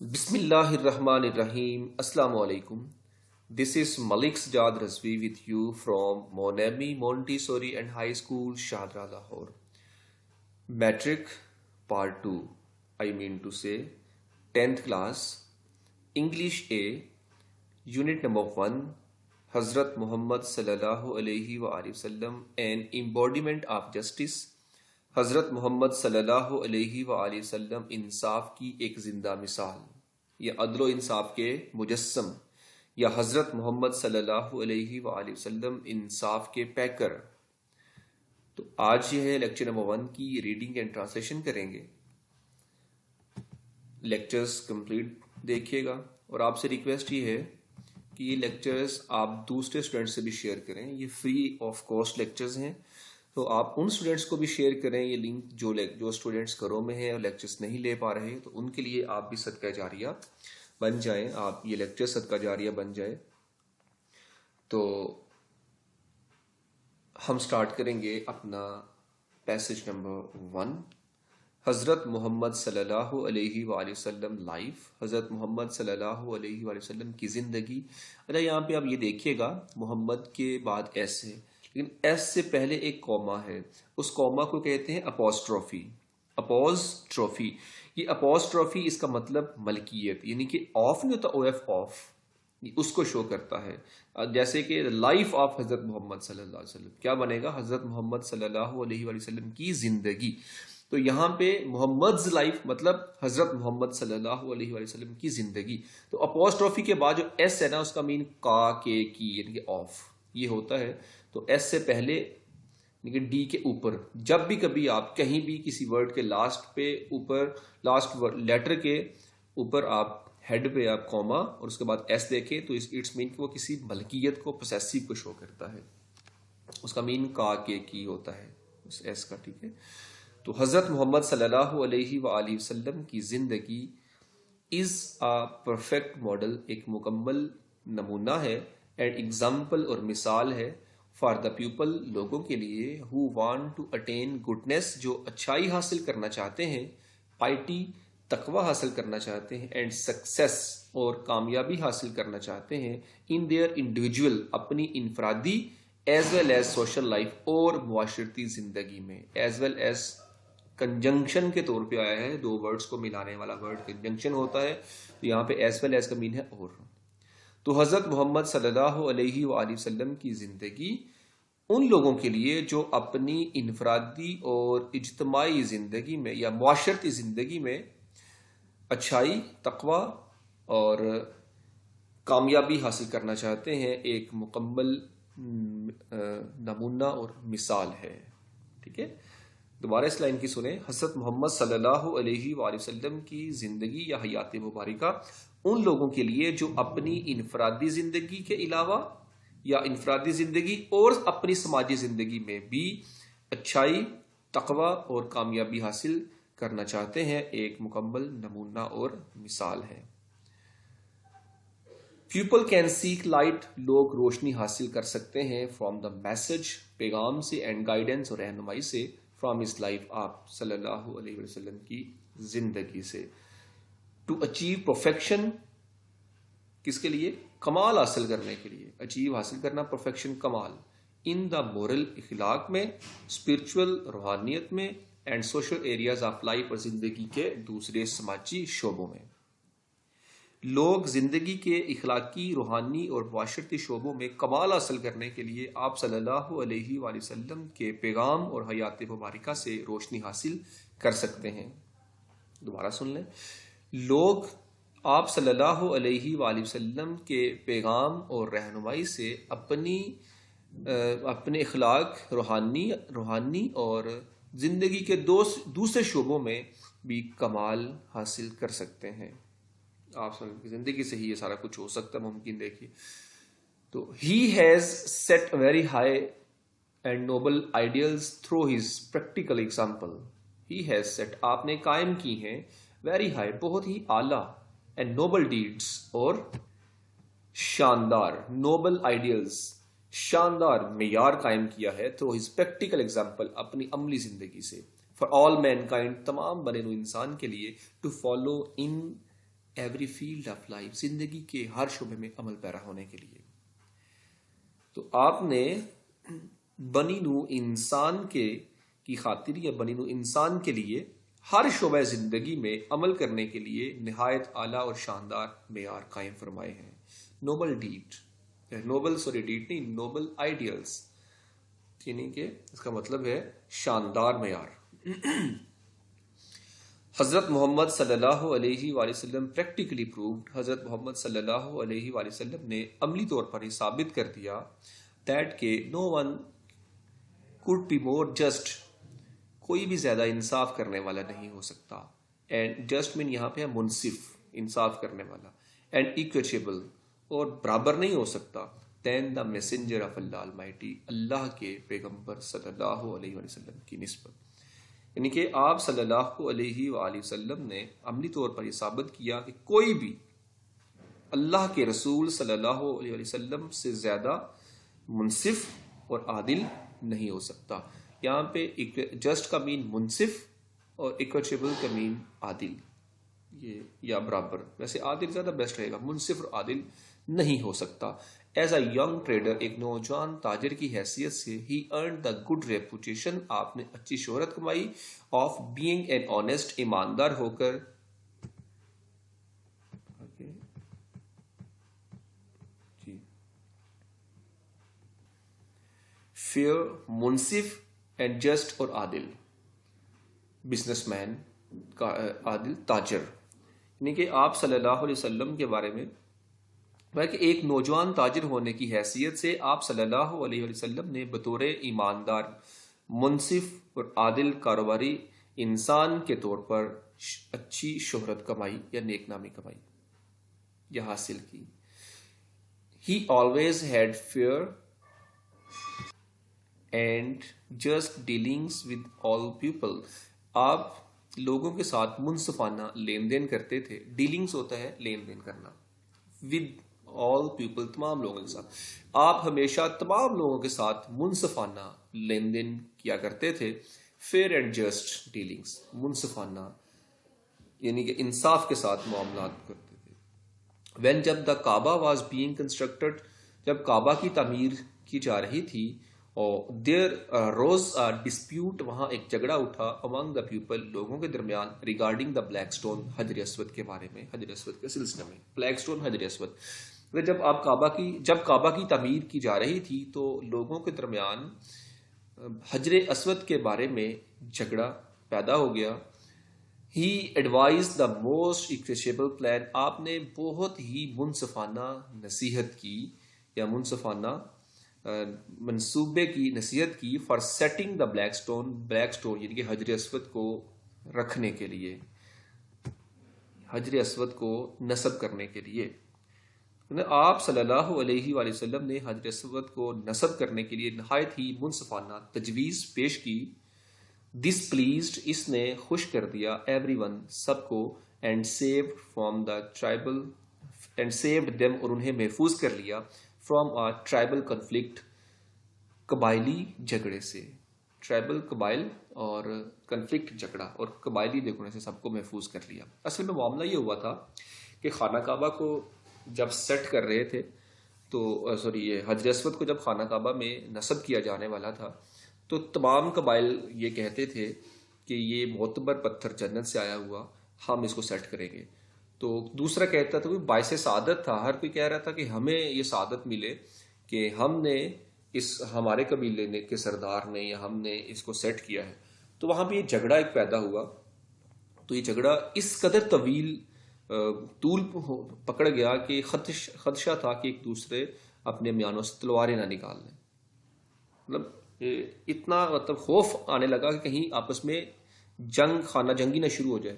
Bismillahirrahmanirrahim. Assalamu alaikum. This is Malik Sajad Razvi with you from Monami Montessori and High School, Shahadra, Lahore. Metric Part 2. I mean to say 10th class, English A, Unit number 1, Hazrat Muhammad sallallahu alaihi wa sallam, an embodiment of justice. حضرت محمد صلی اللہ علیہ وآلہ وسلم انصاف کی ایک زندہ مثال یا عدل و انصاف کے مجسم یا حضرت محمد صلی اللہ علیہ وآلہ وسلم انصاف کے پیکر. تو آج یہ ہے لیکچر نمبر 1 کی ریڈنگ اینڈ ٹرانسلیشن کریں گے. لیکچرز کمپلیٹ دیکھیے گا اور آپ سے ریکویسٹ یہ ہے کہ یہ لیکچرز آپ دوسرے اسٹوڈنٹ سے بھی شیئر کریں. یہ فری آف کاسٹ لیکچرز ہیں تو آپ ان اسٹوڈنٹس کو بھی شیئر کریں. یہ لنک جو اسٹوڈنٹس گھروں میں ہیں اور لیکچرز نہیں لے پا رہے تو ان کے لیے آپ بھی صدقہ جاریہ بن جائیں. آپ یہ لیکچر صدقہ جاریہ بن جائے. تو ہم سٹارٹ کریں گے اپنا پیسج نمبر 1. حضرت محمد صلی اللہ علیہ وآلہ وسلم لائف. حضرت محمد صلی اللہ علیہ وآلہ وسلم کی زندگی. اچھا یہاں پہ آپ یہ دیکھیے گا محمد کے بعد ایس ہے لیکن ایس سے پہلے ایک کوما ہے. اس کوما کو کہتے ہیں اپوسٹروفی. اپوسٹروفی یہ اپوسٹروفی اس کا مطلب ملکیت یعنی کہ آف نہیں ہوتا او ایف آف اس کو شو کرتا ہے. جیسے کہ لائف آف حضرت محمد صلی اللہ علیہ وسلم کیا بنے گا حضرت محمد صلی اللہ علیہ وآلہ وسلم کی زندگی. تو یہاں پہ محمد's لائف مطلب حضرت محمد صلی اللہ علیہ وآلہ وسلم کی زندگی. تو اپوسٹروفی کے بعد جو ایس ہے نا اس کا مین کا کے کی یعنی کہ آف یہ ہوتا ہے. تو ایس سے پہلے یعنی ڈی کے اوپر جب بھی کبھی آپ کہیں بھی کسی ورڈ کے لاسٹ پہ اوپر لاسٹ لیٹر کے اوپر آپ ہیڈ پہ آپ کوما اور اس کے بعد ایس دیکھیں تو اٹس مین کہ وہ کسی ملکیت کو پوسیسو کو شو کرتا ہے. اس کا مین کا کے کی ہوتا ہے اس ایس کا. ٹھیک ہے. تو حضرت محمد صلی اللہ علیہ وآلہ وسلم کی زندگی از اے پرفیکٹ ماڈل ایک مکمل نمونہ ہے اینڈ ایگزامپل اور مثال ہے فار دا پیپل لوگوں کے لیے who want to attain goodness جو اچھائی حاصل کرنا چاہتے ہیں, پائٹی تقوی حاصل کرنا چاہتے ہیں, اینڈ سکسیس اور کامیابی حاصل کرنا چاہتے ہیں ان دیئر انڈیویجول اپنی انفرادی as well as social life اور معاشرتی زندگی میں. ایز ویل ایز کنجنکشن کے طور پہ آیا ہے, دو ورڈز کو ملانے والا ورڈ کنجنکشن ہوتا ہے. تو یہاں پہ ایز ویل ایز کا مین ہے اور. تو حضرت محمد صلی اللہ علیہ وآلہ وسلم کی زندگی ان لوگوں کے لیے جو اپنی انفرادی اور اجتماعی زندگی میں یا معاشرتی زندگی میں اچھائی, تقوی اور کامیابی حاصل کرنا چاہتے ہیں ایک مکمل نمونہ اور مثال ہے. ٹھیک ہے. دوبارہ اس لائن کی سنیں. حضرت محمد صلی اللہ علیہ وآلہ وسلم کی زندگی یا حیات مبارکہ ان لوگوں کے لیے جو اپنی انفرادی زندگی کے علاوہ یا انفرادی زندگی اور اپنی سماجی زندگی میں بھی اچھائی, تقوی اور کامیابی حاصل کرنا چاہتے ہیں ایک مکمل نمونہ اور مثال ہے. پیپل کین سیک لائٹ لوگ روشنی حاصل کر سکتے ہیں فرام دا میسج پیغام سے اینڈ گائیڈنس اور رہنمائی سے فرام ہز لائف آپ صلی اللہ علیہ وسلم کی زندگی سے. ٹو اچیو پرفیکشن کس کے لیے؟ کمال حاصل کرنے کے لیے. اچیو حاصل کرنا perfection Kamal in the moral اخلاق میں, اسپرچول روحانیت میں, and social areas of life اور زندگی کے دوسرے سماجی شعبوں میں. لوگ زندگی کے اخلاقی, روحانی اور معاشرتی شعبوں میں کمال حاصل کرنے کے لیے آپ صلی اللہ علیہ وآلہ وسلم کے پیغام اور حیات مبارکہ سے روشنی حاصل کر سکتے ہیں. دوبارہ سن لیں. لوگ آپ صلی اللہ علیہ وآلہ وسلم کے پیغام اور رہنمائی سے اپنے اخلاق, روحانی اور زندگی کے دوسرے شعبوں میں بھی کمال حاصل کر سکتے ہیں. آپ کی زندگی سے ہی یہ سارا کچھ ہو سکتا ہے ممکن. دیکھیے تو he has set very high and noble ideals through his practical example. He has set آپ نے قائم کی ہیں ویری ہائی بہت ہی اعلیٰ اینڈ نوبل ڈیڈس اور شاندار نوبل آئیڈیلز شاندار معیار قائم کیا ہے تھرو ہز پریکٹیکل ایگزامپل اپنی عملی زندگی سے. فار آل مین کائنڈ تمام بنے نوع انسان کے لیے to follow in every field of life, زندگی کے ہر شعبے میں عمل پیرا ہونے کے لیے۔ تو آپ نے بنی نوع انسان کی خاطر یا بنی نوع انسان کے لیے ہر شعبہ زندگی میں عمل کرنے کے لیے نہایت اعلیٰ اور شاندار معیار قائم فرمائے ہیں۔ ڈیٹ نہیں، نوبل آئیڈیلز، یعنی کہ اس کا مطلب ہے شاندار معیار۔ حضرت محمد صلی اللہ علیہ وآلہ وسلم پریکٹیکلی پرووڈ، حضرت محمد صلی اللہ علیہ وآلہ وسلم نے عملی طور پر یہ ثابت کر دیا دیٹ کہ نو one could be more just، کوئی بھی زیادہ انصاف کرنے والا نہیں ہو سکتا، اینڈ جسٹ مین یہاں پہ ہے منصف، انصاف کرنے والا، اینڈ equitable، اور برابر نہیں ہو سکتا، then the messenger of Allah almighty, اللہ کے پیغمبر صلی اللہ علیہ وآلہ وسلم کی نسبت۔ یعنی کہ آپ صلی اللہ علیہ وآلہ وسلم نے عملی طور پر یہ ثابت کیا کہ کوئی بھی اللہ کے رسول صلی اللہ علیہ وآلہ وسلم سے زیادہ منصف اور عادل نہیں ہو سکتا۔ یہاں پہ جسٹ کا مین منصف اور ایکویٹیبل کا مین عادل، یہ یا برابر، ویسے عادل زیادہ بیسٹ رہے گا، منصف اور عادل نہیں ہو سکتا۔ ایز اے ینگ ٹریڈر، ایک نوجوان تاجر کی حیثیت سے، ہی ارنڈ دا گڈ ریپوٹیشن، آپ نے اچھی شہرت کمائی، آف بینگ این آنےسٹ، ایماندار ہو کر، فیئر، منصف، اینڈ جسٹ اور عادل، بزنس مین کا عادل تاجر۔ یعنی کہ آپ صلی اللہ علیہ وسلم کے بارے میں کہ ایک نوجوان تاجر ہونے کی حیثیت سے آپ صلی اللہ علیہ وسلم نے بطور ایماندار، منصف اور عادل کاروباری انسان کے طور پر اچھی شہرت کمائی یا نیک نامی کمائی یا حاصل کی۔ He always had fair and just dealings with all people، آپ لوگوں کے ساتھ منصفانہ لین دین کرتے تھے۔ ڈیلنگز ہوتا ہے لین دین کرنا، with all people، تمام لوگوں کے ساتھ، آپ ہمیشہ تمام لوگوں کے ساتھ منصفانہ لین دین کیا کرتے تھے۔ فیئر اینڈ جسٹ ڈیلنگز، منصفانہ یعنی کہ انصاف کے ساتھ معاملات کرتے تھے۔ وین، جب دا کعبہ واز بینگ کنسٹرکٹڈ، جب کعبہ کی تعمیر کی جا رہی تھی، اور دیر روز ڈسپیوٹ، وہاں ایک جھگڑا اٹھا، امانگ دا پیپل، لوگوں کے درمیان، ریگارڈنگ دا بلیک اسٹون، حجر اسود کے بارے میں، حجر اسود کے سلسلے میں، بلیک اسٹون حجر اسود۔ جب کعبہ کی تعمیر کی جا رہی تھی تو لوگوں کے درمیان حجر اسود کے بارے میں جھگڑا پیدا ہو گیا۔ ہی ایڈوائز دا موسٹ ایکویشیبل پلان، آپ نے بہت ہی منصفانہ نصیحت کی یا منصفانہ منصوبے کی نصیحت کی، for setting the black stone یعنی کہ حجر اسود کو رکھنے کے لیے، حجر اسود کو نصب کرنے کے لیے۔ آپ صلی اللہ علیہ وآلہ وسلم نے حجر اسود کو نصب کرنے کے لیے نہایت ہی منصفانہ تجویز پیش کی۔ دس پلیزڈ، اس نے خوش کر دیا، ایوری ون، سب کو، and saved from the tribal, and saved them, اور انہیں محفوظ کر لیا، فرام آ ٹرائبل کنفلکٹ، قبائلی جھگڑے سے۔ ٹرائبل قبائل اور کنفلکٹ جھگڑا اور قبائلی جھگڑے سے سب کو محفوظ کر لیا۔ اصل میں معاملہ یہ ہوا تھا کہ خانہ کعبہ کو جب سیٹ کر رہے تھے تو یہ حجر اسود کو جب خانہ کعبہ میں نصب کیا جانے والا تھا تو تمام قبائل یہ کہتے تھے کہ یہ معتبر پتھر جنت سے آیا ہوا، ہم اس کو سیٹ کریں گے۔ تو دوسرا کہتا تھا، باعث سعادت تھا، ہر کوئی کہہ رہا تھا کہ ہمیں یہ سعادت ملے کہ ہم نے ہمارے قبیلے کے سردار نے یا ہم نے اس کو سیٹ کیا ہے۔ تو وہاں پہ یہ جھگڑا ایک پیدا ہوا، تو یہ جھگڑا اس قدر طول پکڑ گیا کہ خدشہ تھا کہ ایک دوسرے اپنے میانوں سے تلواریں نہ نکال لیں۔ مطلب اتنا خوف آنے لگا کہ کہیں آپس میں خانہ جنگی نہ شروع ہو جائے۔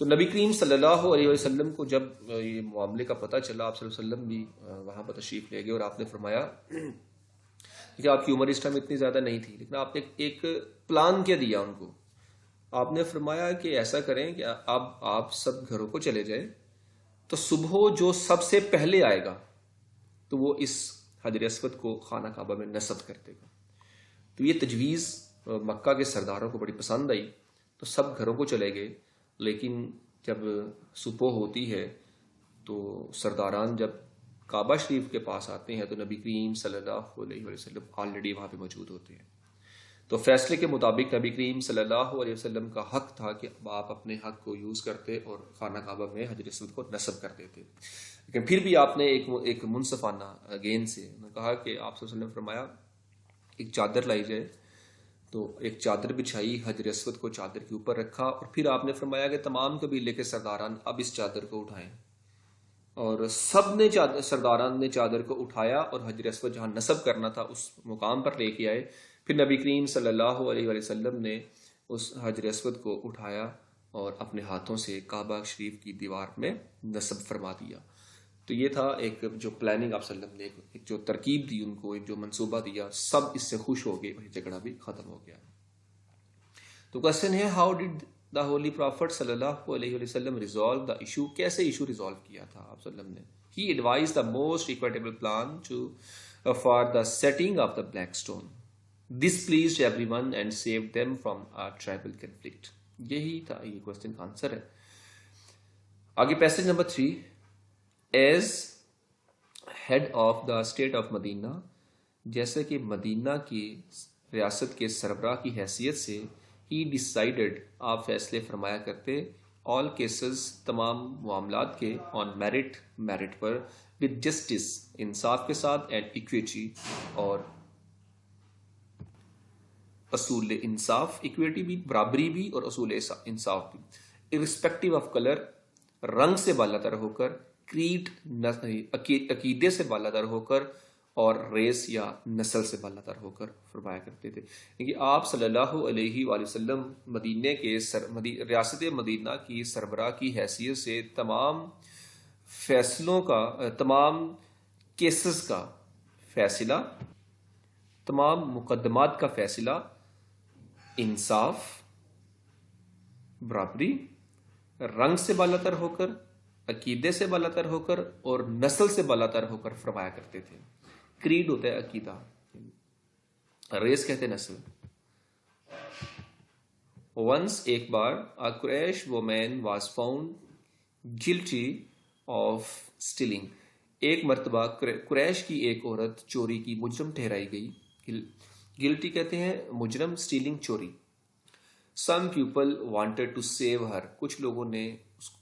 تو نبی کریم صلی اللہ علیہ وسلم کو جب یہ معاملے کا پتہ چلا، آپ صلی اللہ علیہ وسلم بھی وہاں پر تشریف لے گئے اور آپ نے فرمایا کہ آپ کی عمر اس ٹائم اتنی زیادہ نہیں تھی، لیکن آپ نے ایک پلان کیا دیا ان کو۔ آپ نے فرمایا کہ ایسا کریں کہ اب آپ سب گھروں کو چلے جائیں، تو صبح جو سب سے پہلے آئے گا تو وہ اس حجر اسود کو خانہ کعبہ میں نصب کر دے گا۔ تو یہ تجویز مکہ کے سرداروں کو بڑی پسند آئی، تو سب گھروں کو چلے گئے۔ لیکن جب صبح ہوتی ہے تو سرداران جب کعبہ شریف کے پاس آتے ہیں تو نبی کریم صلی اللہ علیہ وسلم آلریڈی وہاں پہ موجود ہوتے ہیں. تو فیصلے کے مطابق نبی کریم صلی اللہ علیہ وسلم کا حق تھا کہ اب آپ اپنے حق کو یوز کرتے اور خانہ کعبہ میں حجر اسود کو نصب کر دیتے. لیکن پھر بھی آپ نے ایک منصفانہ اگین سے کہا کہ آپ صلی اللہ علیہ وسلم نے فرمایا ایک چادر لائی جائے. تو ایک چادر بچھائی, حجر اسود کو چادر کے اوپر رکھا, اور پھر آپ نے فرمایا کہ تمام قبیلے کے سرداران اب اس چادر کو اٹھائیں. اور سب نے سرداران نے چادر کو اٹھایا اور حجر اسود جہاں نصب کرنا تھا اس مقام پر لے کے آئے. پھر نبی کریم صلی اللہ علیہ وسلم نے اس حجر اسود کو اٹھایا اور اپنے ہاتھوں سے کعبہ شریف کی دیوار میں نصب فرما دیا. تو یہ تھا ایک جو پلاننگ آپ صلی اللہ علیہ وسلم نے ایک جو ترکیب دی ان کو, ایک جو منصوبہ دیا, سب اس سے خوش ہو گئے اور یہ جھگڑا بھی ختم ہو گیا. تو کوشچن ہے, how did the holy prophet صلی اللہ علیہ وسلم ریزالو دا ایشو؟ کیسے ایشو ریزالو کیا تھا آپ صلی اللہ علیہ وسلم نے؟ He advise the most equitable plan for the setting of the black stone. This pleased everyone and save them from tribal conflict. یہی تھا, یہ کوشچن کا آنسر ہے. آگے passage number 3. As head of the state of Medina, جیسے کہ مدینہ کی ریاست کے سربراہ کی حیثیت سے, ہی ڈیسائیڈڈ, آپ فیصلے فرمایا کرتے, آل کیسز, تمام معاملات کے, آن میرٹ, میرٹ پر, ود جسٹس, انصاف کے ساتھ, اینڈ ایکویٹی, اور اصول انصاف, ایکویٹی بھی, برابری بھی, اور اصول انصاف بھی, ارسپیکٹو آف کلر, رنگ سے بالاتر ہو کر, کریڈ, عقیدے سے بالاتر ہو کر, اور ریس یا نسل سے بالاتر ہو کر فرمایا کرتے تھے. کیونکہ آپ صلی اللہ علیہ وآلہ وسلم مدینے کے ریاست مدینہ کی سربراہ کی حیثیت سے تمام فیصلوں کا, تمام کیسز کا فیصلہ, تمام مقدمات کا فیصلہ انصاف, برابری, رنگ سے بالاتر ہو کر, عقیدے سے بالاتر ہو کر, اور نسل سے بالاتر ہو کر فرمایا کرتے تھے. کریڈ ہوتا ہے عقیدہ, ریس کہتے ہیں نسل. ونس, ایک بار, a Quraysh woman was found guilty of stealing, ایک مرتبہ قریش کی ایک عورت چوری کی مجرم ٹھہرائی گئی. گلٹی کہتے ہیں مجرم, اسٹیلنگ چوری. Some people wanted to save her, کچھ لوگوں نے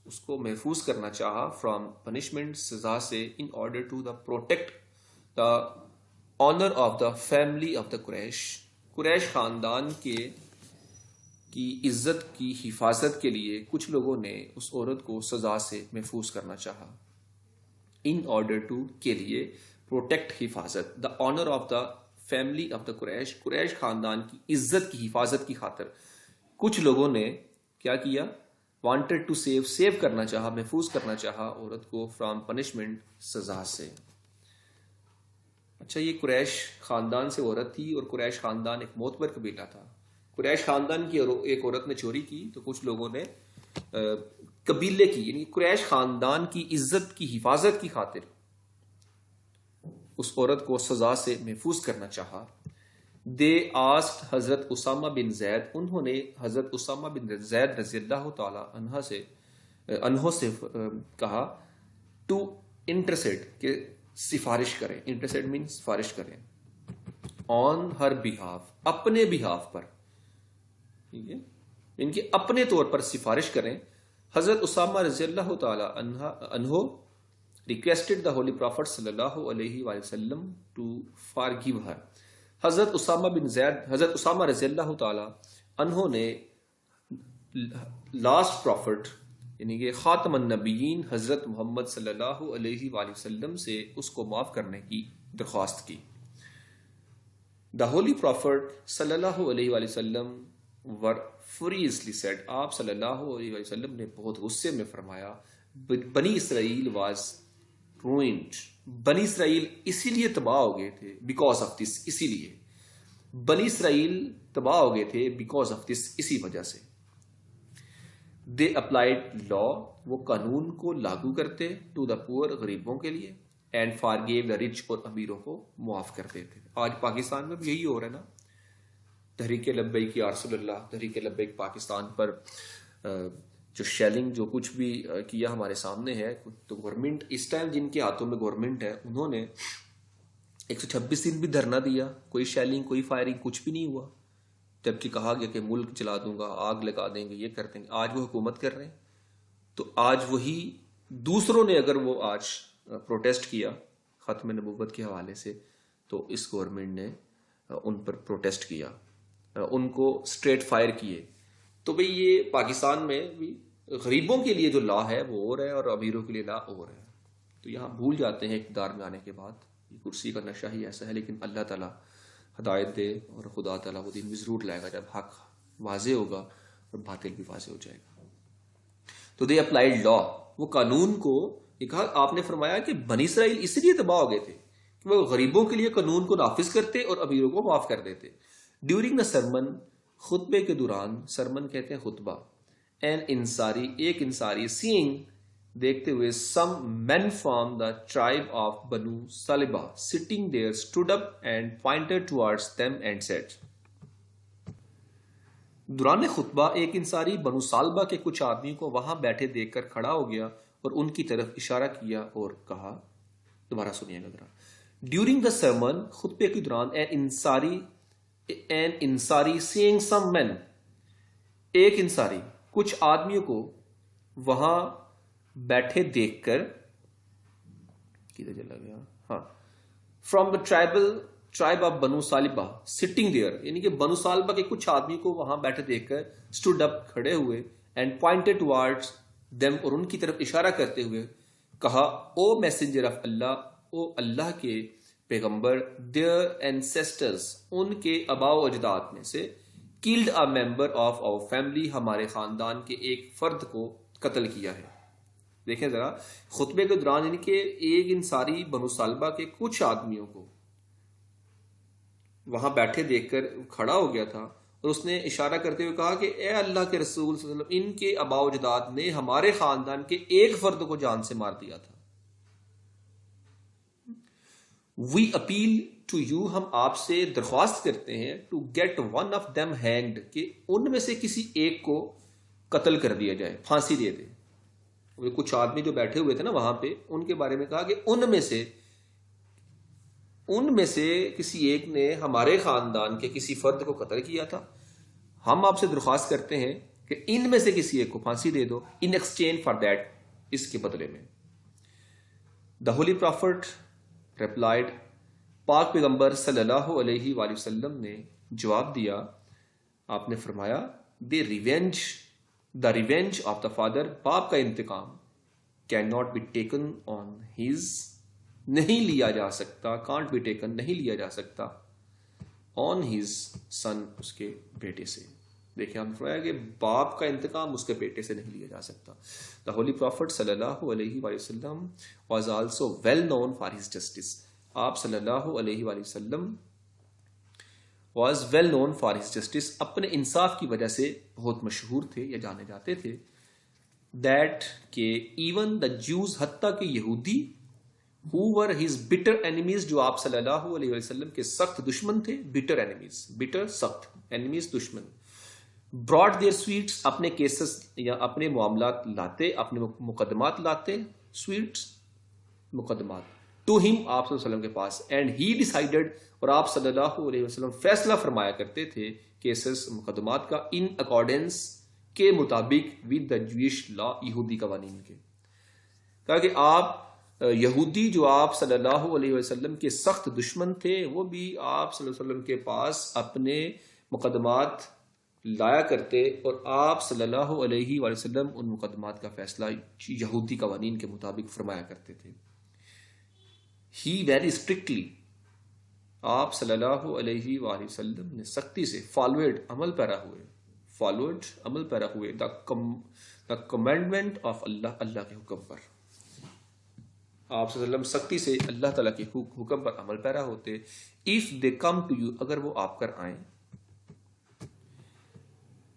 اس کو محفوظ کرنا چاہا, from punishment, سزا سے, in order to protect the honor of the family of the Quraysh, قریش خاندان کی عزت کی حفاظت کے لیے کچھ لوگوں نے اس عورت کو سزا سے محفوظ کرنا چاہا. in order to کے لیے, protect حفاظت, the honor of the family of the Quraysh, قریش خاندان کی عزت کی حفاظت کی خاطر کچھ لوگوں نے کیا کیا, wanted to save کرنا چاہا, محفوظ کرنا چاہا عورت کو, from punishment, سزا سے. اچھا, یہ قریش خاندان سے عورت تھی, اور قریش خاندان ایک معتبر قبیلہ تھا. قریش خاندان کی ایک عورت نے چوری کی, تو کچھ لوگوں نے قبیلے کی, یعنی قریش خاندان کی عزت کی حفاظت کی خاطر اس عورت کو سزا سے محفوظ کرنا چاہا. دے آسکڈ حضرت اسامہ بن زید, انہوں نے حضرت اسامہ بن زید رضی اللہ تعالی عنہ سے کہا, ٹو انٹرسیڈ, کہ سفارش کریں, انٹرسیڈ مین سفارش کریں, آن ہر بہاف, اپنے بہاف پر, ٹھیک ہے, ان کے اپنے طور پر سفارش کریں. حضرت اسامہ رضی اللہ تعالی عنہ requested the holy prophet صلی اللہ علیہ وآلہ وسلم to forgive her. حضرت اسامہ رضی اللہ تعالی عنہ نے لاسٹ پروفٹ, یعنی کہ خاتم النبیین حضرت محمد صلی اللہ علیہ وآلہ وسلم سے اس کو معاف کرنے کی درخواست کی. The holy prophet صلی اللہ علیہ وآلہ وسلم were furiously said, آپ صلی اللہ علیہ وآلہ وسلم نے بہت غصے میں فرمایا, بنی اسرائیل was ruined, بنی اسرائیل اسی لیے تباہ ہو گئے تھے, بیکاز آف دس, اسی لیے بنی اسرائیل تباہ ہو گئے تھے, بیکاز آف دس, اسی وجہ سے. دے اپلائڈ لا, وہ قانون کو لاگو کرتے, ٹو دا پور, غریبوں کے لیے, اینڈ فارگیو دا رچ, اور امیروں کو معاف کرتے تھے. آج پاکستان میں بھی یہی ہو رہا ہے نا, تحریک لبیک یا رسول اللہ, تحریک لبیک پاکستان پر جو شیلنگ جو کچھ بھی کیا ہمارے سامنے ہے، تو گورنمنٹ اس ٹائم جن کے ہاتھوں میں گورنمنٹ ہے انہوں نے 126 دن بھی دھرنا دیا، کوئی شیلنگ کوئی فائرنگ کچھ بھی نہیں ہوا، جبکہ کہا گیا کہ ملک جلا دوں گا، آگ لگا دیں گے، یہ کر دیں گے. آج وہ حکومت کر رہے ہیں. تو آج وہی دوسروں نے اگر وہ آج پروٹیسٹ کیا ختم نبوت کے حوالے سے، تو اس گورنمنٹ نے ان پر پروٹیسٹ کیا، ان کو اسٹریٹ فائر کیے. تو بھئی یہ پاکستان میں بھی غریبوں کے لیے جو لا ہے وہ اور ہے، اور امیروں کے لیے لا اور ہے. تو یہاں بھول جاتے ہیں اقتدار میں آنے کے بعد، یہ کرسی کا نشہ ہی ایسا ہے. لیکن اللہ تعالیٰ ہدایت دے، اور خدا تعالیٰ وہ دن بھی ضرور لائے گا جب حق واضح ہوگا اور باطل بھی واضح ہو جائے گا. تو دے اپلائیڈ لا، وہ قانون کو، یہ کہا آپ نے فرمایا کہ بنی اسرائیل اس لیے تباہ ہو گئے تھے کہ وہ غریبوں کے لیے قانون کو نافذ کرتے اور امیروں کو معاف کر دیتے. ڈیورنگ دا سرمن، خطبے کے دوران، سرمن کہتے ہیں خطبہ، این انصاری، ایک انصاری، سینگ، دیکھتے ہوئے، some men from the tribe of Banu Salba sitting there stood up and pointed towards them and said. دوران خطبہ ایک انصاری بنو سالبہ کے کچھ آدمی کو وہاں بیٹھے دیکھ کر کھڑا ہو گیا اور ان کی طرف اشارہ کیا اور کہا، دوبارہ سنیے گا ذرا. ڈیورنگ دا سرمن، خطبے کے دوران، این انصاری سینگ سم مین، ایک انصاری کچھ آدمیوں کو وہاں بیٹھے دیکھ کر، کدھر چلا گیا، ہاں، from the tribe of Banu Salba sitting their, یعنی کہ بنو سالبہ کے کچھ آدمی کو وہاں بیٹھے دیکھ کر، اسٹوڈ اپ، کھڑے ہوئے، اینڈ پوائنٹڈ ٹوارڈز دیم، اور ان کی طرف اشارہ کرتے ہوئے کہا، او میسنجر آف اللہ، او اللہ کے پیغمبر، دیئر اینسیسٹرز، ان کے آباء و اجداد میں سے، killed a member of our family, ہمارے خاندان کے ایک فرد کو قتل کیا ہے. دیکھیں ذرا، خطبے کے دوران یعنی کہ ایک انصاری بنو سالبہ کے کچھ آدمیوں کو وہاں بیٹھے دیکھ کر کھڑا ہو گیا تھا، اور اس نے اشارہ کرتے ہوئے کہا کہ اے اللہ کے رسول صلی اللہ علیہ وسلم، ان کے آباء و اجداد نے ہمارے خاندان کے ایک فرد کو جان سے مار دیا تھا. وی اپیل ٹو یو، ہم آپ سے درخواست کرتے ہیں، to get one of them hanged, کہ ان میں سے کسی ایک کو قتل کر دیا جائے، پھانسی دے دے. کچھ آدمی جو بیٹھے ہوئے تھے نا وہاں پہ، ان کے بارے میں کہا کہ ان میں سے کسی ایک نے ہمارے خاندان کے کسی فرد کو قتل کیا تھا، ہم آپ سے درخواست کرتے ہیں کہ ان میں سے کسی ایک کو پھانسی دے دو، ان ایکسچینج فار دیٹ، اس کے بدلے میں. دا ہولی پرافٹ ریپلائڈ، پاک پیغمبر صلی اللہ علیہ وآلہ وسلم نے جواب دیا، آپ نے فرمایا، the revenge of the father, باپ کا انتقام، can not be taken on his, نہیں لیا جا سکتا، کانٹ بی ٹیکن، نہیں لیا جا سکتا، آن ہز سن، اس کے بیٹے سے. دیکھیں ہم فرمایا کہ باپ کا انتقام اس کے بیٹے سے نہیں لیا جا سکتا. دا ہولی پرافٹ صلی اللہ علیہ وآلہ وسلم was also well known for his justice, آپ صلی اللہ علیہ وآلہ وسلم was well known for his justice, اپنے انصاف کی وجہ سے بہت مشہور تھے یا جانے جاتے تھے. دیٹ کہ ایون دا جوز، حتیٰ کہ یہودی، who were his bitter enemies، جو آپ صلی اللہ علیہ وسلم کے سخت دشمن تھے، bitter enemies، bitter سخت enemies، دشمن، brought their sweets، اپنے کیسز یا اپنے معاملات لاتے، اپنے مقدمات لاتے، sweets مقدمات، to him، آپ صلی اللہ علیہ وسلم کے پاس، and he decided، اور آپ صلی اللہ علیہ وسلم فیصلہ فرمایا کرتے تھے کیسز مقدمات کا، in accordance، کے مطابق، with the Jewish law، یہودی قوانین کے. کہا کہ آپ یہودی جو آپ صلی اللہ علیہ وسلم کے سخت دشمن تھے، وہ بھی آپ صلی اللہ علیہ وسلم کے پاس اپنے مقدمات لایا کرتے، اور آپ صلی اللہ علیہ وسلم ان مقدمات کا فیصلہ یہودی قوانین کے مطابق فرمایا کرتے تھے. ہی ویری اسٹرکٹلی، آپ صلی اللہ علیہ وآلہ وسلم نے سختی سے، فالوڈ، عمل پیرا ہوئے، دا کمانڈمنٹ آف اللہ، اللہ کے حکم پر. آپ صلی اللہ علیہ وسلم سختی سے اللہ تعالیٰ کے حکم پر عمل پیرا ہوتے. if they come to you، اگر وہ آپ کر آئیں.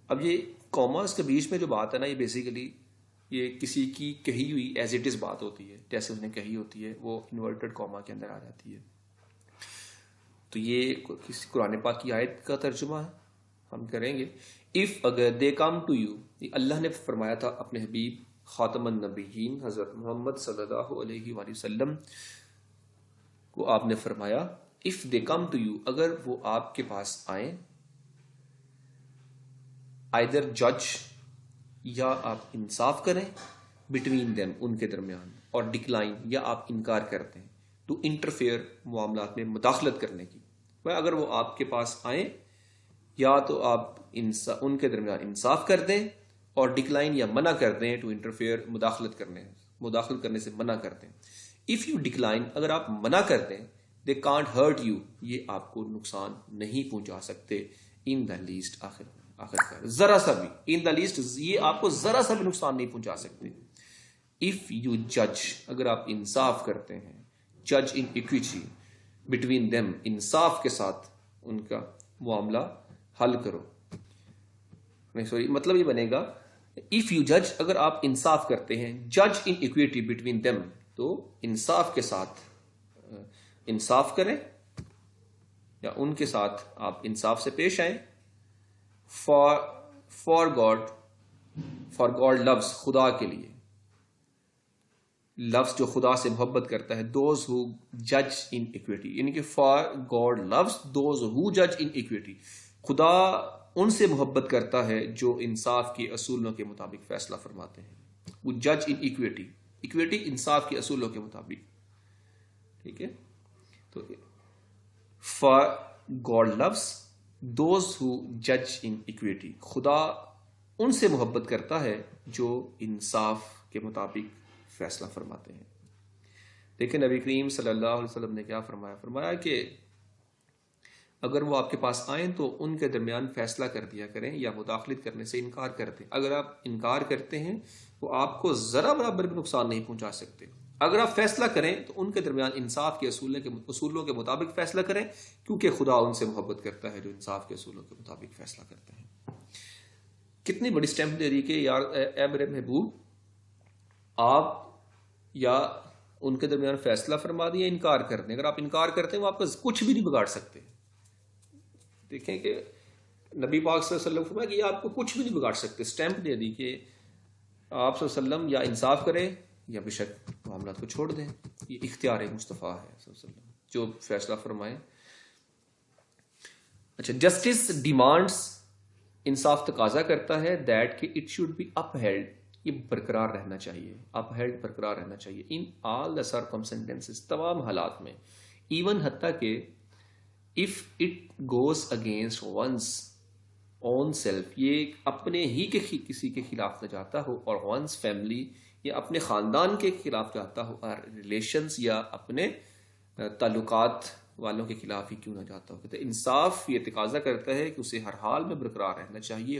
اب یہ کاماز کے بیچ میں جو بات ہے نا، یہ بیسیکلی یہ کسی کی کہی ہوئی ایز اٹ از بات ہوتی ہے، جیسے انہیں کہی ہوتی ہے، وہ انورٹڈ کاما کے اندر آ جاتی ہے. تو یہ کسی قرآن پاک کی آیت کا ترجمہ ہے، ہم کریں گے. if اگر they come to you، اللہ نے فرمایا تھا اپنے حبیب خاتم النبیین حضرت محمد صلی اللہ علیہ وآلہ وسلم کو آپ نے فرمایا if they come to you, اگر وہ آپ کے پاس آئیں، آئدر جج، یا آپ انصاف کریں، بٹوین دیم، ان کے درمیان، اور ڈکلائن، یا آپ انکار کرتے ہیں، ٹو انٹرفیئر، معاملات میں مداخلت کرنے کی. اگر وہ آپ کے پاس آئیں یا تو آپ ان کے درمیان انصاف کر دیں اور ڈکلائن یا منع کر دیں، ٹو انٹرفیئر، مداخلت کرنے سے منع کر دیں. اف یو ڈکلائن، اگر آپ منع کر دیں، دے کانٹ ہرٹ یو، یہ آپ کو نقصان نہیں پہنچا سکتے، ان دا لیسٹ، آخر ذرا سا بھی، ان دا لیسٹ، یہ آپ کو ذرا سا بھی نقصان نہیں پہنچا سکتے. اف یو جج، اگر آپ انصاف کرتے ہیں، جج ان ایکویٹی بٹوین دیم، انصاف کے ساتھ ان کا معاملہ حل کرو. نہیں سوری، مطلب یہ بنے گا اف یو جج، اگر آپ انصاف کرتے ہیں، جج ان ایکویٹی بٹوین دیم، تو انصاف کے ساتھ انصاف کریں یا ان کے ساتھ آپ انصاف سے پیش آئیں. فار گاڈ لفظ، خدا کے لیے، لفظ جو خدا سے محبت کرتا ہے، دوز ہو جج ان ایکویٹی، یعنی کہ فار گاڈ لفظ دوز ہو جج ان ایکویٹی، خدا ان سے محبت کرتا ہے جو انصاف کے اصولوں کے مطابق فیصلہ فرماتے ہیں. وہ جج ان ایکویٹی، ایکویٹی انصاف کے اصولوں کے مطابق. ٹھیک ہے، تو فار گاڈ لفظ دوز ہو جج ان ایکویٹی، خدا ان سے محبت کرتا ہے جو انصاف کے مطابق فیصلہ فرماتے ہیں. دیکھیں نبی کریم صلی اللہ علیہ وسلم نے کیا فرمایا، فرمایا کہ اگر وہ آپ کے پاس آئیں تو ان کے درمیان فیصلہ کر دیا کریں یا مداخلت کرنے سے انکار کر دیں. اگر آپ انکار کرتے ہیں وہ آپ کو ذرا برابر بھی نقصان نہیں پہنچا سکتے. اگر آپ فیصلہ کریں تو ان کے درمیان انصاف کے اصولوں کے مطابق فیصلہ کریں، کیونکہ خدا ان سے محبت کرتا ہے جو انصاف کے اصولوں کے مطابق فیصلہ کرتے ہیں. کتنی بڑی سٹیمپ دے رہی کہ یار اے میرے محبوب، آپ یا ان کے درمیان فیصلہ فرما دیں یا انکار کر دیں. اگر آپ انکار کرتے ہیں وہ آپ کا کچھ بھی نہیں بگاڑ سکتے. دیکھیں کہ نبی پاک صلی اللہ علیہ وسلم فرمایا کہ یہ آپ کو کچھ بھی نہیں بگاڑ سکتے. سٹیمپ دے دی کہ آپ صلی اللہ علیہ وسلم یا انصاف کریں یا بے شک معاملات کو چھوڑ دیں. یہ اختیار مصطفیٰ ہے صلی اللہ علیہ وسلم، جو فیصلہ فرمائیں. اچھا، جسٹس ڈیمانڈس، انصاف تقاضا کرتا ہے، دیٹ کہ it should be upheld, یہ برقرار رہنا چاہیے، اپ ہیلڈ، برقرار رہنا چاہیے، ان آل دا سرکمسٹینسز، تمام حالات میں. ایون حتیٰ کہ if it goes against one's own self، یہ اپنے ہی کے کسی کے خلاف نہ جاتا ہو، اور one's family، یا اپنے خاندان کے خلاف جاتا ہو، اور ریلیشنز یا اپنے تعلقات والوں کے خلاف ہی کیوں نہ جاتا ہو. کہتے ہیں انصاف یہ تقاضا کرتا ہے کہ اسے ہر حال میں برقرار رہنا چاہیے،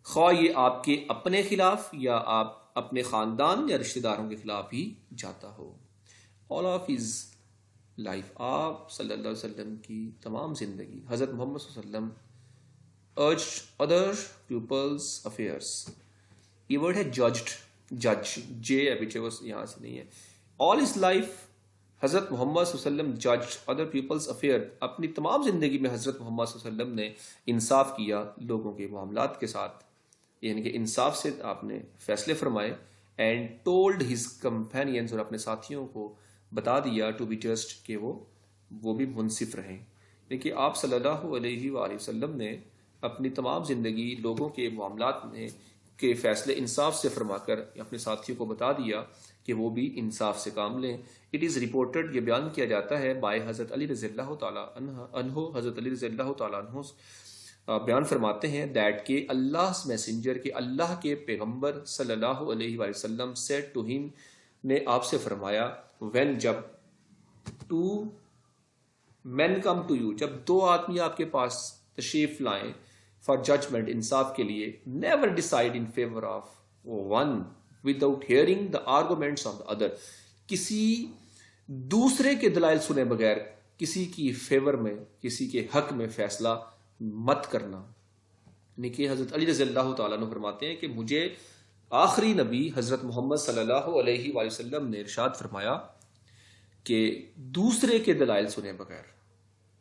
خواہ یہ آپ کے اپنے خلاف یا آپ اپنے خاندان یا رشتہ داروں کے خلاف ہی جاتا ہو. all of his لائف، آپ صلی اللہ علیہ وسلم کی تمام زندگی، حضرت محمد صلی اللہ علیہ وسلم urged other people's affairs. یہ ورڈ ہے جج، جے ابھی یہاں سے نہیں ہے. all his life حضرت محمد صلی اللہ علیہ وسلم judged other people's affair، اپنی تمام زندگی میں حضرت محمد صلی اللہ علیہ وسلم نے انصاف کیا لوگوں کے معاملات کے ساتھ، یعنی کہ انصاف سے آپ نے فیصلے فرمائے. اینڈ ٹولڈ ہز کمپینینز، اور اپنے ساتھیوں کو بتا دیا، ٹو بی جسٹ، کہ وہ بھی منصف رہیں. دیکھیے آپ صلی اللہ علیہ وآلہ وسلم نے اپنی تمام زندگی لوگوں کے معاملات میں کے فیصلے انصاف سے فرما کر اپنے ساتھیوں کو بتا دیا کہ وہ بھی انصاف سے کام لیں. اٹ از رپورٹڈ، یہ بیان کیا جاتا ہے، بائی حضرت علی رضی اللہ تعالیٰ عنہ، حضرت علی رضی اللہ تعالیٰ عنہ بیان فرماتے ہیں دیٹ کہ اللہ میسنجر، کہ اللہ کے پیغمبر صلی اللہ علیہ وآلہ وسلم سیڈ ٹو ہم، نے آپ سے فرمایا، when، جب two men come to you, جب دو آدمی آپ کے پاس تشریف لائیں، فار ججمنٹ، انصاف کے لیے، never decide in favour of one without hearing the arguments of the other, کسی دوسرے کے دلائل سنے بغیر کسی کی فیور میں، کسی کے حق میں فیصلہ مت کرنا. یعنی کہ حضرت علی رضی اللہ تعالیٰ عنہ فرماتے ہیں کہ مجھے آخری نبی حضرت محمد صلی اللہ علیہ وآلہ وسلم نے ارشاد فرمایا کہ دوسرے کے دلائل سنے بغیر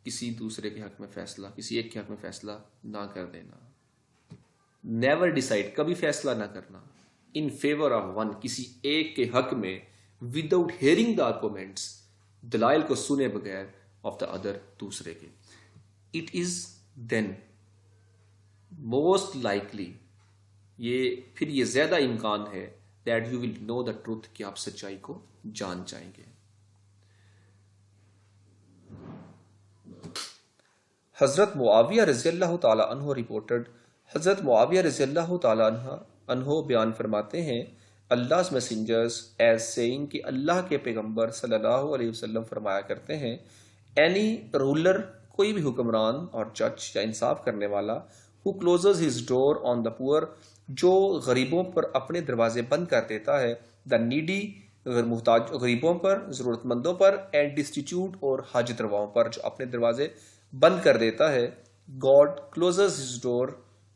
کسی دوسرے کے حق میں فیصلہ، کسی ایک کے حق میں فیصلہ نہ کر دینا. نیور ڈیسائڈ، کبھی فیصلہ نہ کرنا، ان فیور آف ون، کسی ایک کے حق میں، وداؤٹ ہیئرنگ دا آرگومنٹس، دلائل کو سنے بغیر، آف دا ادر، دوسرے کے. It is then most likely, پھر یہ زیادہ امکان ہے that you will know the truth, کہ آپ سچائی کو جان جائیں گے. حضرت معاویہ رضی اللہ تعالی عنہ رپورٹڈ، حضرت معاویہ رضی اللہ تعالی عنہ بیان فرماتے ہیں، Allah's messengers as saying کہ اللہ کے پیغمبر صلی اللہ علیہ وسلم فرمایا کرتے ہیں، any ruler، کوئی بھی حکمران اور جج یا انصاف کرنے والا، who closes his door on the poor، جو غریبوں پر اپنے دروازے بند کر دیتا ہے، the needy، محتاج غریبوں پر، ضرورت مندوں پر، and destitute، اور حاجت رواؤں پر، جو اپنے دروازے بند کر دیتا ہے. God closes his door،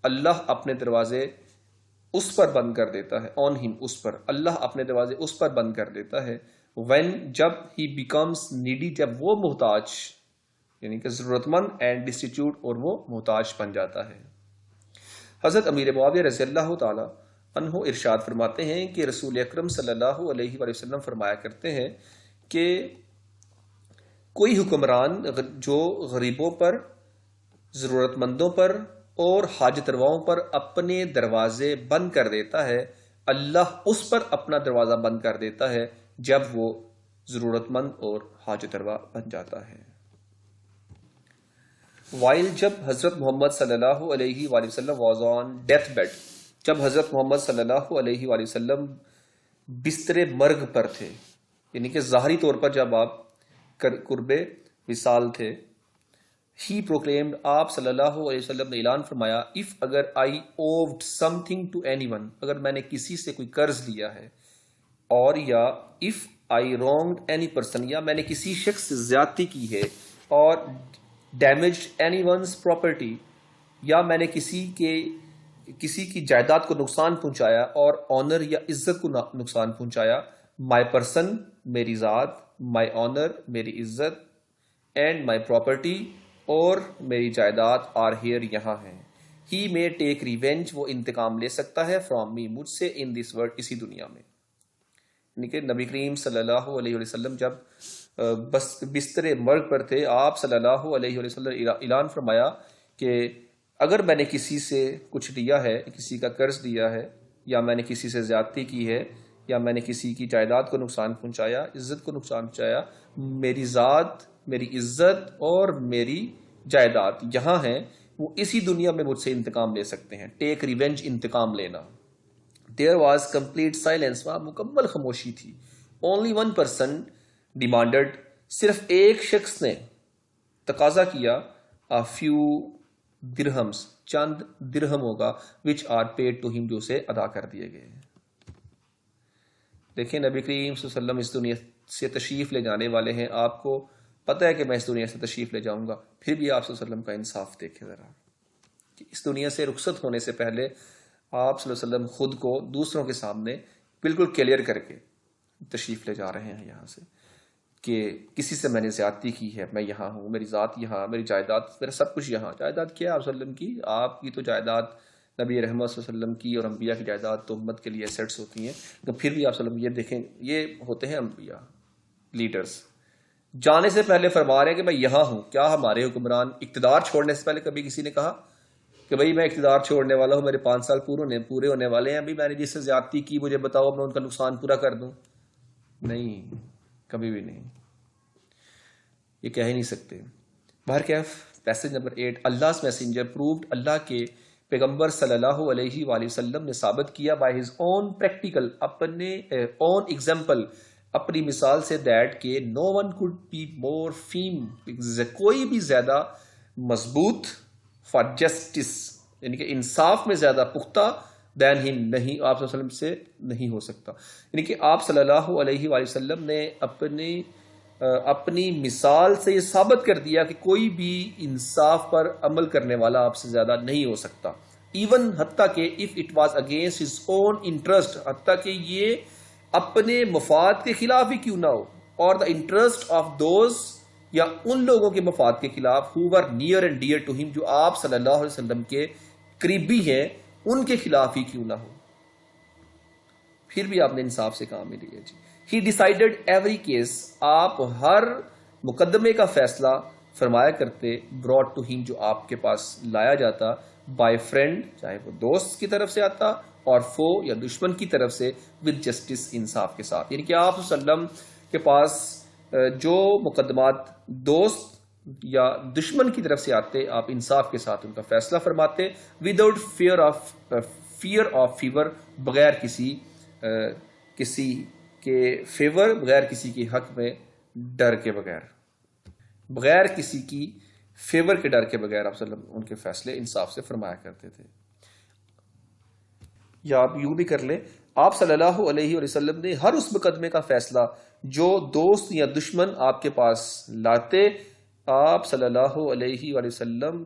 اللہ اپنے دروازے اس پر بند کر دیتا ہے، on him، اس پر، اللہ اپنے دروازے اس پر بند کر دیتا ہے. when، جب he becomes needy، جب وہ محتاج یعنی کہ ضرورت مند، and destitute، اور وہ محتاج بن جاتا ہے. حضرت امیر معاویہ رضی اللہ تعالی عنہ ارشاد فرماتے ہیں کہ رسول اکرم صلی اللہ علیہ وآلہ وسلم فرمایا کرتے ہیں کہ کوئی حکمران جو غریبوں پر، ضرورت مندوں پر اور حاجت رواؤں پر اپنے دروازے بند کر دیتا ہے، اللہ اس پر اپنا دروازہ بند کر دیتا ہے جب وہ ضرورت مند اور حاجت روا بن جاتا ہے. وائل، جب حضرت محمد صلی اللہ علیہ وآلہ وسلم واز آن ڈیتھ بیڈ، جب حضرت محمد صلی اللہ علیہ وآلہ وسلم بستر مرگ پر تھے، یعنی کہ ظاہری طور پر جب آپ قرب وصال تھے، ہی پروکلیمڈ، آپ صلی اللہ علیہ وسلم نے اعلان فرمایا، اف، اگر I owed something to anyone, اگر میں نے کسی سے کوئی قرض لیا ہے، اور یا اف آئی رونگڈ اینی پرسن، یا میں نے کسی شخص سے زیادتی کی ہے، اور ڈیمیجڈ اینی ونز پراپرٹی، یا میں نے کسی کی جائیداد کو نقصان پہنچایا، اور آنر یا عزت کو نقصان پہنچایا، مائی پرسن، میری ذات، مائی آنر، میری عزت، اینڈ مائی پراپرٹی، اور میری جائیداد، آر ہیئر، یہاں ہیں. ہی میں ٹیک ریونج، وہ انتقام لے سکتا ہے، فرام می، مجھ سے، ان دس ورلڈ، اسی دنیا میں. یعنی کہ نبی کریم صلی اللہ علیہ وسلم جب بستر مرگ پر تھے، آپ صلی اللہ علیہ وسلم نے اعلان فرمایا کہ اگر میں نے کسی سے کچھ لیا ہے، کسی کا قرض دیا ہے، یا میں نے کسی سے زیادتی کی ہے، یا میں نے کسی کی جائیداد کو نقصان پہنچایا، عزت کو نقصان پہنچایا، میری ذات، میری عزت اور میری جائیداد یہاں ہیں، وہ اسی دنیا میں مجھ سے انتقام لے سکتے ہیں. ٹیک ریونج، انتقام لینا. There was complete silence، وہاں مکمل خاموشی تھی. Only one person demanded، صرف ایک شخص نے تقاضا کیا، a few dirhams، چند درہم ہوگا، which are paid to him، جو اسے ادا کر دیے گئے. دیکھیں نبی کریم صلی اللہ علیہ وسلم اس دنیا سے تشریف لے جانے والے ہیں، آپ کو پتہ ہے کہ میں اس دنیا سے تشریف لے جاؤں گا، پھر بھی آپ صلی اللہ علیہ وسلم کا انصاف دیکھیں ذرا، کہ اس دنیا سے رخصت ہونے سے پہلے آپ صلی اللہ علیہ وسلم خود کو دوسروں کے سامنے بالکل کلیئر کر کے تشریف لے جا رہے ہیں یہاں سے، کہ کسی سے میں نے زیادتی کی ہے، میں یہاں ہوں، میری ذات یہاں، میری جائیداد، میرا سب کچھ یہاں. جائیداد کیا ہے آپ صلی اللہ علیہ وسلم کی؟ آپ کی تو جائیداد نبی رحمت صلی اللہ علیہ وسلم کی اور انبیاء کی جائیداد تو امت کے لیے ایسیٹس ہوتی ہیں، تو پھر بھی آپ صلی اللہ علیہ وسلم یہ دیکھیں، یہ ہوتے ہیں انبیاء، لیڈرز. جانے سے پہلے فرما رہے ہیں کہ میں یہاں ہوں. کیا ہمارے حکمران اقتدار چھوڑنے سے پہلے کبھی کسی نے کہا کہ بھئی میں اقتدار چھوڑنے والا ہوں، میرے 5 سال پورے ہونے والے ہیں، ابھی میں نے جس سے زیادتی کی مجھے بتاؤ، میں ان کا نقصان پورا کر دوں؟ نہیں، کبھی بھی نہیں، یہ کہہ ہی نہیں سکتے. بہرکیف passage number 8، Allah's messenger proved، اللہ کے پیغمبر صلی اللہ علیہ وآلہ وسلم نے ثابت کیا، by his own practical، اپنے own example، اپنی مثال سے، that کہ no one could be more firm، کوئی بھی زیادہ مضبوط، for justice، یعنی کہ انصاف میں زیادہ پختہ، than him، نہیں، آپ صلی اللہ علیہ وسلم سے نہیں ہو سکتا. یعنی کہ آپ صلی اللہ علیہ وآلہ وسلم نے اپنی مثال سے یہ ثابت کر دیا کہ کوئی بھی انصاف پر عمل کرنے والا آپ سے زیادہ نہیں ہو سکتا. ایون حتیٰ کہ if it was against his own interest، حتیٰ کہ یہ اپنے مفاد کے خلاف ہی کیوں نہ ہو، اور the interest of those، یا ان لوگوں کے مفاد کے خلاف، who were near and dear to him، جو آپ صلی اللہ علیہ وسلم کے قریبی ہیں، ان کے خلاف ہی کیوں نہ ہو، پھر بھی آپ نے انصاف سے کام ہی لیا جی. ہی ڈیسائیڈڈ ایوری کیس، آپ ہر مقدمے کا فیصلہ فرمایا کرتے، براٹ ٹو ہم، جو آپ کے پاس لایا جاتا، بائی فرینڈ، چاہے وہ دوست کی طرف سے آتا، اور فو یا دشمن کی طرف سے، ود جسٹس، انصاف کے ساتھ. یعنی کہ آپ وسلم کے پاس جو مقدمات دوست یا دشمن کی طرف سے آتے، آپ انصاف کے ساتھ ان کا فیصلہ فرماتے، وداؤٹ فیئر آف فیور، بغیر کسی کے فیور، بغیر کسی کے حق میں ڈر کے بغیر، بغیر کسی کی فیور کے ڈر کے بغیر آپ وسلم ان کے فیصلے انصاف سے فرمایا کرتے تھے. یا آپ یوں بھی کر لیں، آپ صلی اللہ علیہ وسلم نے ہر اس مقدمے کا فیصلہ جو دوست یا دشمن آپ کے پاس لاتے، آپ صلی اللہ علیہ وسلم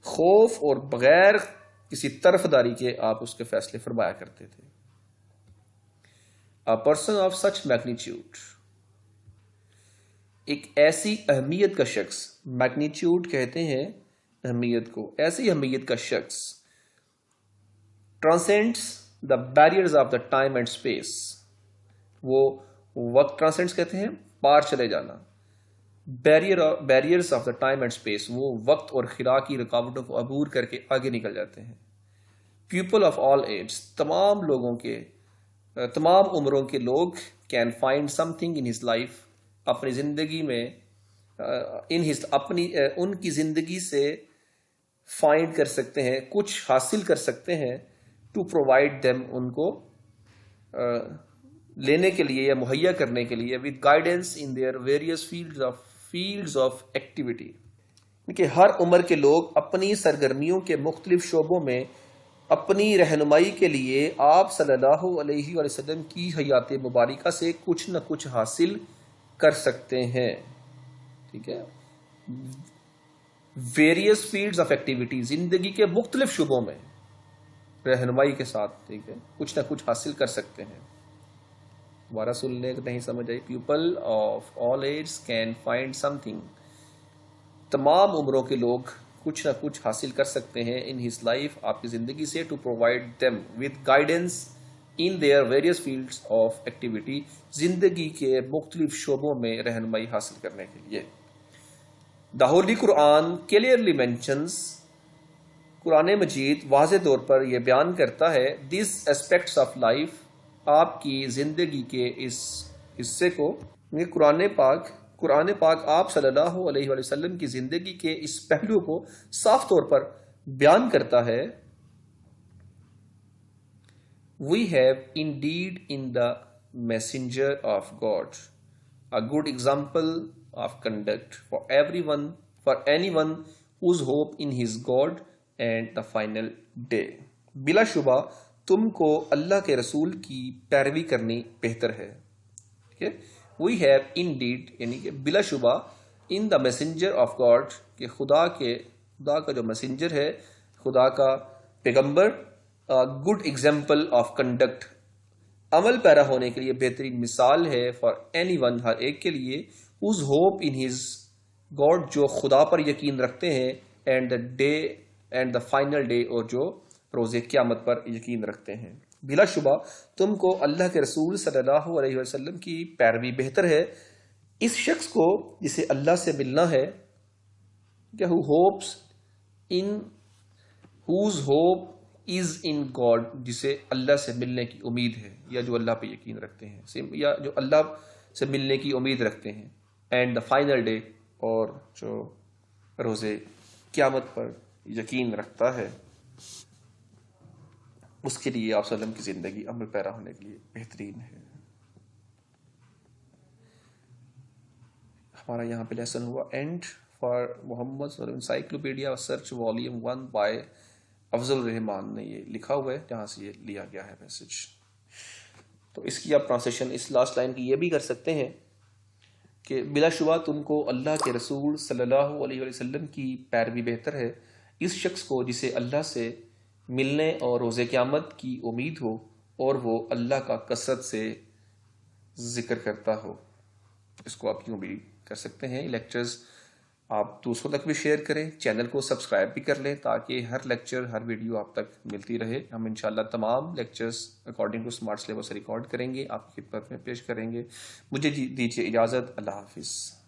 خوف اور بغیر کسی طرفداری کے آپ اس کے فیصلے فرمایا کرتے تھے. A person of such magnitude، ایک ایسی اہمیت کا شخص، میگنیچیوڈ کہتے ہیں اہمیت کو، ایسی اہمیت کا شخص، transcends the barriers of the time and space, وہ وقت، ٹرانسینڈس کہتے ہیں پار چلے جانا، barriers of the time and space, وہ وقت اور خلا کی رکاوٹوں کو عبور کر کے آگے نکل جاتے ہیں. پیپل آف آل ایجز، تمام لوگوں کے، تمام عمروں کے لوگ، can find some thing in his life, اپنی زندگی میں ان کی زندگی سے فائنڈ کر سکتے ہیں، کچھ حاصل کر سکتے ہیں، ٹو پرووائڈ دیم، ان کو لینے کے لیے یا مہیا کرنے کے لیے، with guidance in their various fields of activity, کہ ہر عمر کے لوگ اپنی سرگرمیوں کے مختلف شعبوں میں اپنی رہنمائی کے لیے آپ صلی اللہ علیہ وسلم کی حیات مبارکہ سے کچھ نہ کچھ حاصل کر سکتے ہیں. ٹھیک ہے، ویریس فیلڈز آف ایکٹیویٹی، زندگی کے مختلف شعبوں میں رہنمائی کے ساتھ، ٹھیک ہے، کچھ نہ کچھ حاصل کر سکتے ہیں. دوبارہ سننے نہیں سمجھ آئی. People of all ages can find something, تمام عمروں کے لوگ کچھ نہ کچھ حاصل کر سکتے ہیں، ان ہز لائف، آپ کی زندگی سے، to provide them with guidance in their various fields of activity, زندگی کے مختلف شعبوں میں رہنمائی حاصل کرنے کے لیے. دا ہولی قرآن کلیئرلی مینشنز، قرآن مجید واضح طور پر یہ بیان کرتا ہے، دیس اسپیکٹس آف لائف، آپ کی زندگی کے اس حصے کو. قرآن پاک آپ صلی اللہ علیہ وسلم کی زندگی کے اس پہلو کو صاف طور پر بیان کرتا ہے. We have indeed in the messenger of God a good example of conduct for anyone whose hope in his God and the final day. بلا شبہ تم کو اللہ کے رسول کی پیروی کرنی بہتر ہے. ٹھیک ہے، We have indeed، یعنی کہ بلا شبہ، in the messenger of God، کہ خدا کا جو میسنجر ہے، خدا کا پیغمبر، good example of conduct، عمل پیرا ہونے کے لیے بہترین مثال ہے، for anyone، ہر ایک کے لیے، whose hope in his God، جو خدا پر یقین رکھتے ہیں، and the final day، اور جو روز قیامت پر یقین رکھتے ہیں. بلا شبہ تم کو اللہ کے رسول صلی اللہ علیہ وسلم کی پیروی بہتر ہے، اس شخص کو جسے اللہ سے ملنا ہے، کہ whose hope is in God، جسے اللہ سے ملنے کی امید ہے، یا جو اللہ پہ یقین رکھتے ہیں، یا جو اللہ سے ملنے کی امید رکھتے ہیں، and the final day، اور جو روز قیامت پر یقین رکھتا ہے، اس کے لیے آپ صلی اللہ علیہ وسلم کی زندگی عمل پیرا ہونے کے لیے بہترین ہے. ہمارا یہاں پہ لیسن ہوا اینڈ فار محمد صلی اللہ علیہ وسلم انسائکلوپیڈیا سرچ والیوم 1 بائی افضل الرحمان نے یہ لکھا ہوا ہے، جہاں سے یہ لیا گیا ہے میسج. تو اس کی آپ ٹرانسلیشن اس لاسٹ لائن کی یہ بھی کر سکتے ہیں کہ بلا شبہ تم کو اللہ کے رسول صلی اللہ علیہ وسلم کی پیروی بہتر ہے، اس شخص کو جسے اللہ سے ملنے اور روز قیامت کی امید ہو، اور وہ اللہ کا کثرت سے ذکر کرتا ہو. اس کو آپ یوں بھی کر سکتے ہیں. لیکچرز آپ دوسروں تک بھی شیئر کریں، چینل کو سبسکرائب بھی کر لیں تاکہ ہر لیکچر ہر ویڈیو آپ تک ملتی رہے. ہم انشاءاللہ تمام lectures according to smart syllabus record کریں گے، آپ کی خدمت میں پیش کریں گے. مجھے دیجیے اجازت. اللہ حافظ.